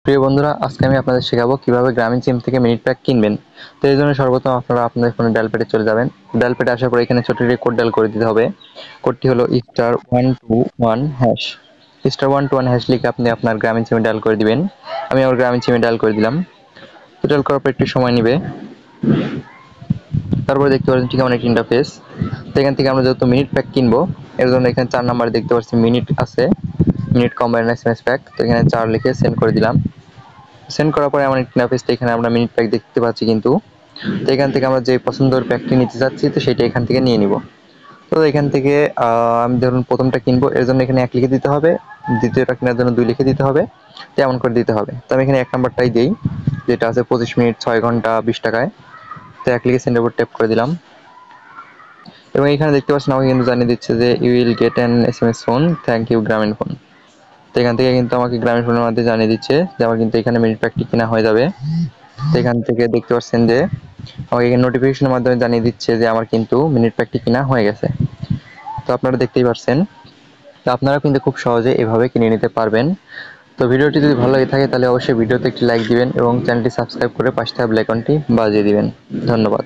প্রিয় বন্ধুরা, আজকে আমি আপনাদের শেখাবো কিভাবে গ্রামীণ সিম থেকে মিনিট প্যাক কিনবেন। তো এই জন্য সর্বপ্রথম আপনারা আপনাদের ফোনে ডায়াল প্যাডে চলে যাবেন। ডায়াল প্যাডে আসার পর এখানে ছোট্ট একটি কোড ডায়াল করে দিতে হবে। কোডটি হলো *121# *121# লিখে আপনি আপনার গ্রামীণ সিমে ডায়াল করে দিবেন। আমি আমার গ্রামীণ সিমে ডায়াল করে দিলাম। তো ডায়াল করার পর একটু সময় নেবে। তারপরে দেখতে পাচ্ছেন ঠিক এমন একটি ইন্টারফেস। তো এখান থেকে আমরা যেহেতু মিনিট প্যাক কিনবো, এর জন্য এখানে 4 নাম্বার দেখতে পাচ্ছি মিনিট আছে, মিনিট কম্বাইন্ড এসএমএস প্যাক। তো এখানে 4 লিখে সেন্ড করে দিলাম। সেন্ড করার পরে এমন একটি ইন্টারফেস, এখানে আমরা মিনিট প্যাক দেখতে পাচ্ছি কিন্তু। তো এখান থেকে আমরা যে পছন্দের প্যাকটি নিতে চাচ্ছি, তো সেটা এখান থেকে নিয়ে নিব। তো এখান থেকে আমি ধরুন প্রথমটা কিনবো, এর জন্য এখানে 1 লিখে দিতে হবে, দ্বিতীয়টা কেনার জন্য 2 লিখে দিতে হবে, তো এমন করে দিতে হবে। তো আমি এখানে 1 নাম্বারটাই দিই, যেটা আছে 25 মিনিট 6 ঘন্টা 20 টাকায়। তো 1 লিখে সেন্ডের উপর ট্যাপ করে দিলাম এবং এখানে দেখতে পাচ্ছেন আমাকে কিন্তু জানিয়ে দিচ্ছে যে you will get an SMS phone, thank you Grameenphone. তো এখান থেকে কিন্তু আমাকে গ্রামীণ ফোনের মাধ্যমে জানিয়ে দিচ্ছে যে আমার কিন্তু এখানে মিনিট প্যাকটি কেনা হয়ে যাবে। তো এখান থেকে দেখতে পাচ্ছেন যে আমাকে এখানে নোটিফিকেশনের মাধ্যমে জানিয়ে দিচ্ছে যে আমার কিন্তু মিনিট প্যাকটি কেনা হয়ে গেছে। তো আপনারা দেখতেই পাচ্ছেন। তো আপনারা কিন্তু খুব সহজে এভাবে কিনে নিতে পারবেন। তো ভিডিওটি যদি ভালো লাগে থাকে তাহলে অবশ্যই ভিডিওতে একটি লাইক দিবেন এবং চ্যানেলটি সাবস্ক্রাইব করে পাশে থাকা বেল আইকনটি বাজিয়ে দিবেন। ধন্যবাদ।